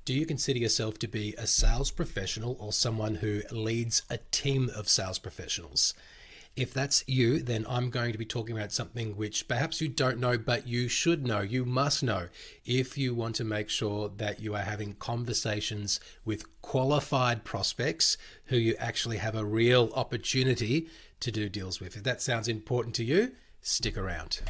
Do you consider yourself to be a sales professional or someone who leads a team of sales professionals? If that's you, then I'm going to be talking about something which perhaps you don't know, but you should know, you must know, if you want to make sure that you are having conversations with qualified prospects who you actually have a real opportunity to do deals with. If that sounds important to you, stick around.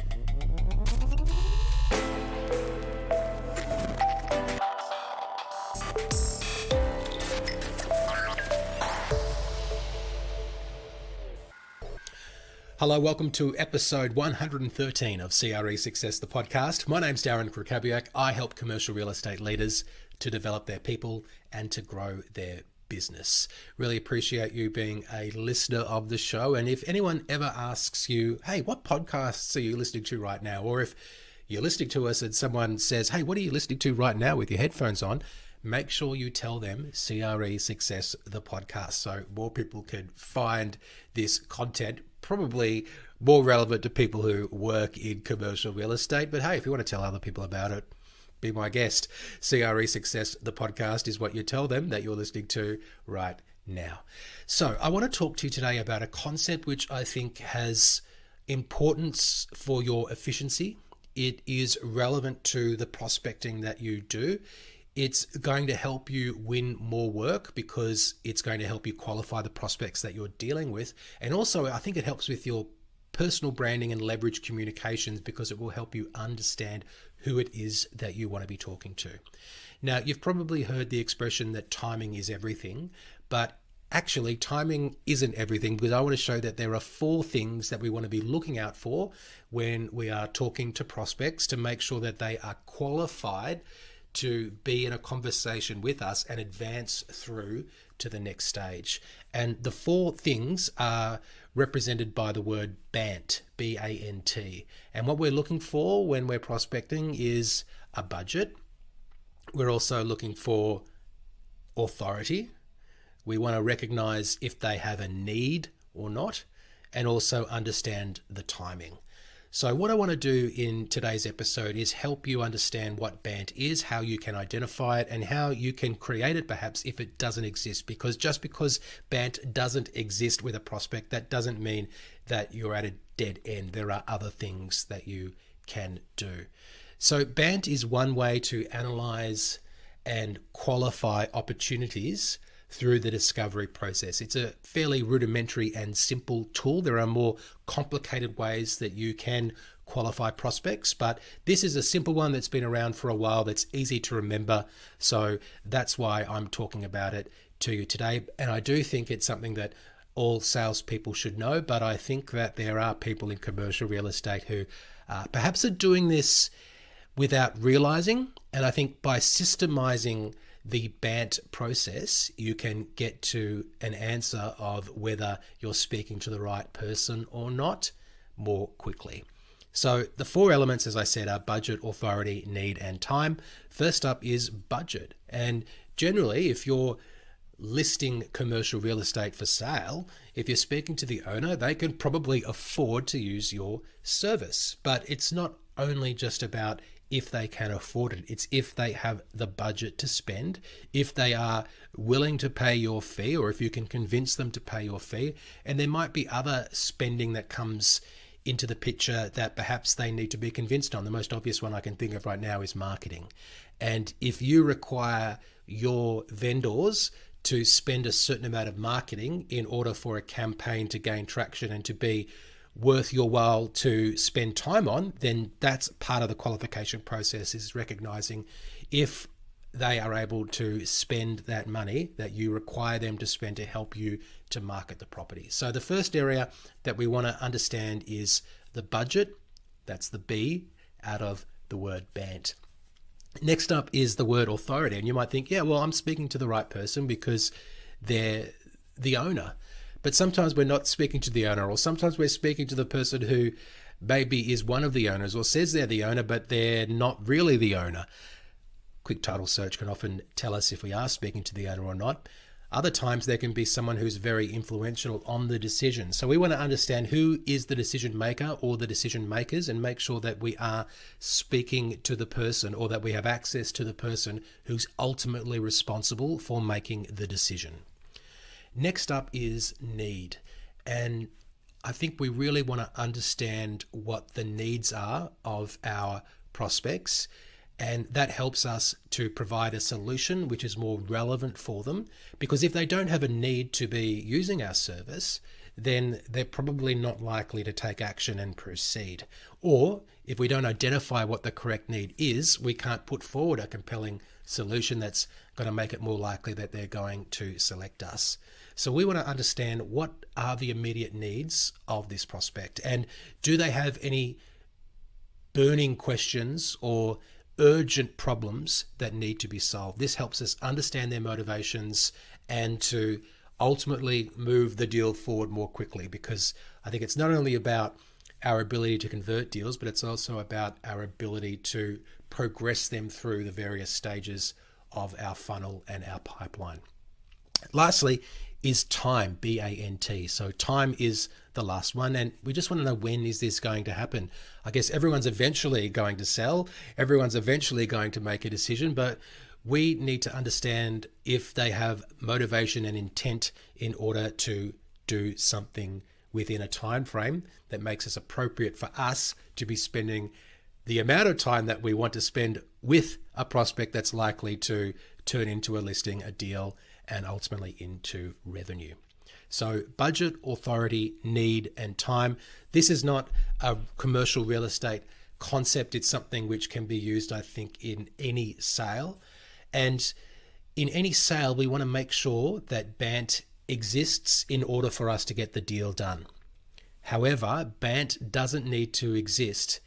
Hello, welcome to episode 113 of CRE Success, the podcast. My name's Darren, Krakowiak. I help commercial real estate leaders to develop their people and to grow their business. Really appreciate you being a listener of the show. And if anyone ever asks you, hey, what podcasts are you listening to right now? Or if you're listening to us and someone says, hey, what are you listening to right now with your headphones on? Make sure you tell them CRE Success, the podcast, so more people can find this content, probably more relevant to people who work in commercial real estate. But hey, if you want to tell other people about it, be my guest. CRE Success, the podcast, is what you tell them that you're listening to right now. So I want to talk to you today about a concept which I think has importance for your efficiency. It is relevant to the prospecting that you do. It's going to help you win more work because it's going to help you qualify the prospects that you're dealing with. And also, I think it helps with your personal branding and leverage communications because it will help you understand who it is that you want to be talking to. Now, you've probably heard the expression that timing is everything, but actually timing isn't everything, because I want to show that there are 4 things that we want to be looking out for when we are talking to prospects to make sure that they are qualified to be in a conversation with us and advance through to the next stage. And the 4 things are represented by the word BANT, B-A-N-T. And what we're looking for when we're prospecting is a budget. We're also looking for authority. We want to recognize if they have a need or not, and also understand the timing. So what I want to do in today's episode is help you understand what BANT is, how you can identify it, and how you can create it perhaps if it doesn't exist. Because just because BANT doesn't exist with a prospect, that doesn't mean that you're at a dead end. There are other things that you can do. So BANT is one way to analyze and qualify opportunities through the discovery process. It's a fairly rudimentary and simple tool. There are more complicated ways that you can qualify prospects, but this is a simple one that's been around for a while, that's easy to remember. So that's why I'm talking about it to you today. And I do think it's something that all salespeople should know, but I think that there are people in commercial real estate who perhaps are doing this without realizing. And I think by systemizing the BANT process, you can get to an answer of whether you're speaking to the right person or not more quickly. So the 4 elements, as I said, are budget, authority, need, and time. First up is budget. And generally, if you're listing commercial real estate for sale, if you're speaking to the owner, they can probably afford to use your service. But it's not only just about if they can afford it. It's if they have the budget to spend, if they are willing to pay your fee, or if you can convince them to pay your fee. And there might be other spending that comes into the picture that perhaps they need to be convinced on. The most obvious one I can think of right now is marketing. And if you require your vendors to spend a certain amount of marketing in order for a campaign to gain traction and to be worth your while to spend time on, then that's part of the qualification process, is recognizing if they are able to spend that money that you require them to spend to help you to market the property. So the first area that we want to understand is the budget. That's the B out of the word BANT. Next up is the word authority. And you might think, yeah, well, I'm speaking to the right person because they're the owner. But sometimes we're not speaking to the owner, or sometimes we're speaking to the person who maybe is one of the owners or says they're the owner, but they're not really the owner. Quick title search can often tell us if we are speaking to the owner or not. Other times there can be someone who's very influential on the decision. So we want to understand who is the decision maker or the decision makers, and make sure that we are speaking to the person, or that we have access to the person who's ultimately responsible for making the decision. Next up is need. And I think we really want to understand what the needs are of our prospects, and that helps us to provide a solution which is more relevant for them. Because if they don't have a need to be using our service, then they're probably not likely to take action and proceed. Or if we don't identify what the correct need is, we can't put forward a compelling solution that's going to make it more likely that they're going to select us. So we want to understand, what are the immediate needs of this prospect, and do they have any burning questions or urgent problems that need to be solved. This helps us understand their motivations and to ultimately move the deal forward more quickly, because I think it's not only about our ability to convert deals, but it's also about our ability to progress them through the various stages of our funnel and our pipeline. Lastly is time, BANT. So time is the last one, and we just want to know, when is this going to happen? I guess everyone's eventually going to sell, everyone's eventually going to make a decision, but we need to understand if they have motivation and intent in order to do something within a time frame that makes it appropriate for us to be spending the amount of time that we want to spend with a prospect that's likely to turn into a listing, a deal, and ultimately into revenue. So budget, authority, need, and time. This is not a commercial real estate concept. It's something which can be used, I think, in any sale. And in any sale, we want to make sure that BANT exists in order for us to get the deal done. However, BANT doesn't need to exist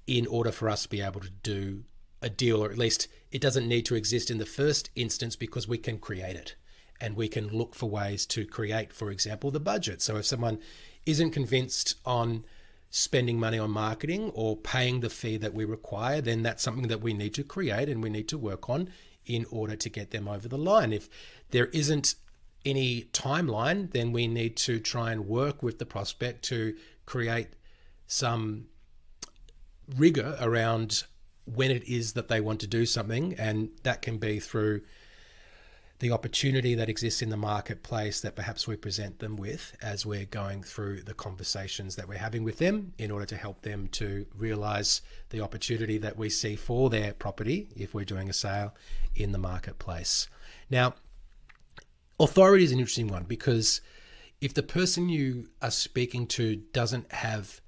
in order for us to be able to do a deal, or at least it doesn't need to exist in the first instance, because we can create it and we can look for ways to create, for example, the budget. So if someone isn't convinced on spending money on marketing or paying the fee that we require, then that's something that we need to create and we need to work on in order to get them over the line. If there isn't any timeline, then we need to try and work with the prospect to create some rigor around when it is that they want to do something, and that can be through the opportunity that exists in the marketplace that perhaps we present them with as we're going through the conversations that we're having with them, in order to help them to realize the opportunity that we see for their property if we're doing a sale in the marketplace. Now, authority is an interesting one, because if the person you are speaking to doesn't have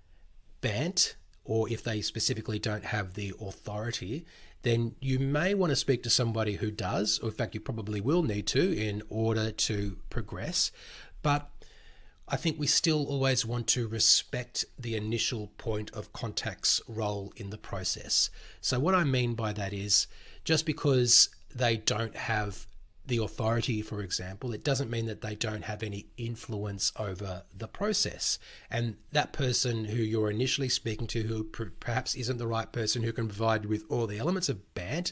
BANT, or if they specifically don't have the authority, then you may want to speak to somebody who does, or in fact, you probably will need to in order to progress. But I think we still always want to respect the initial point of contact's role in the process. So what I mean by that is, just because they don't have the authority, for example, it doesn't mean that they don't have any influence over the process. And that person who you're initially speaking to, who perhaps isn't the right person who can provide you with all the elements of BANT,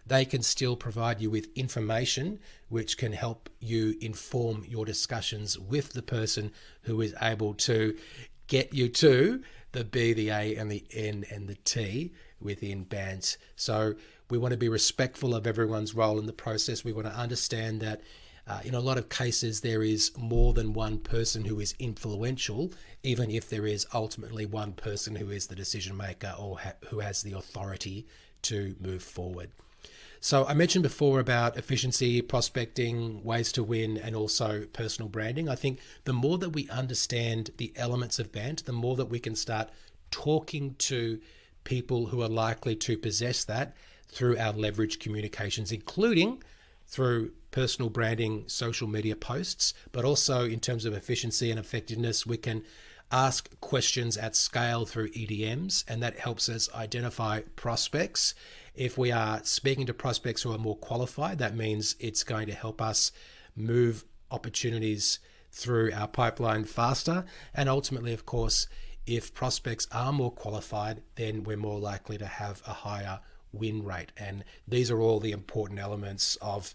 they can still provide you with information which can help you inform your discussions with the person who is able to get you to the B, the A, and the N, and the T within BANT. So we want to be respectful of everyone's role in the process. We want to understand that in a lot of cases, there is more than one person who is influential, even if there is ultimately one person who is the decision maker or who has the authority to move forward. So I mentioned before about efficiency, prospecting, ways to win, and also personal branding. I think the more that we understand the elements of BANT, the more that we can start talking to people who are likely to possess that through our leverage communications, including through personal branding, social media posts, but also in terms of efficiency and effectiveness, we can ask questions at scale through EDMs, and that helps us identify prospects. If we are speaking to prospects who are more qualified, that means it's going to help us move opportunities through our pipeline faster. And ultimately, of course, if prospects are more qualified, then we're more likely to have a higher win rate. And these are all the important elements of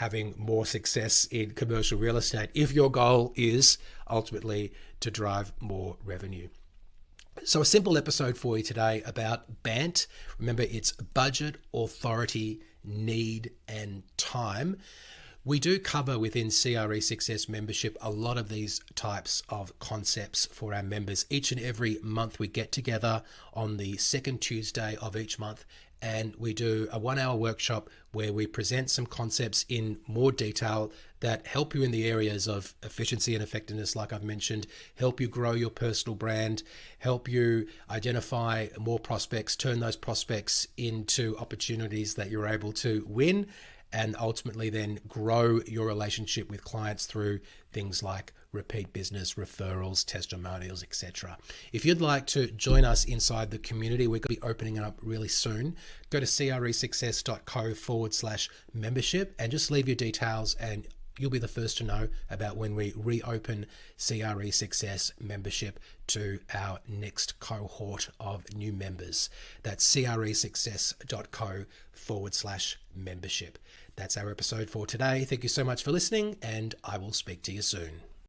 having more success in commercial real estate if your goal is ultimately to drive more revenue. So a simple episode for you today about BANT. Remember, it's budget, authority, need, and time. We do cover within CRE Success membership a lot of these types of concepts for our members. Each and every month we get together on the second Tuesday of each month, and we do a 1-hour workshop where we present some concepts in more detail that help you in the areas of efficiency and effectiveness, like I've mentioned, help you grow your personal brand, help you identify more prospects, turn those prospects into opportunities that you're able to win, and ultimately then grow your relationship with clients through things like repeat business, referrals, testimonials, etc. If you'd like to join us inside the community, we're going to be opening it up really soon. Go to cresuccess.co/membership and just leave your details, and you'll be the first to know about when we reopen CRE Success membership to our next cohort of new members. That's cresuccess.co/membership. That's our episode for today. Thank you so much for listening, and I will speak to you soon.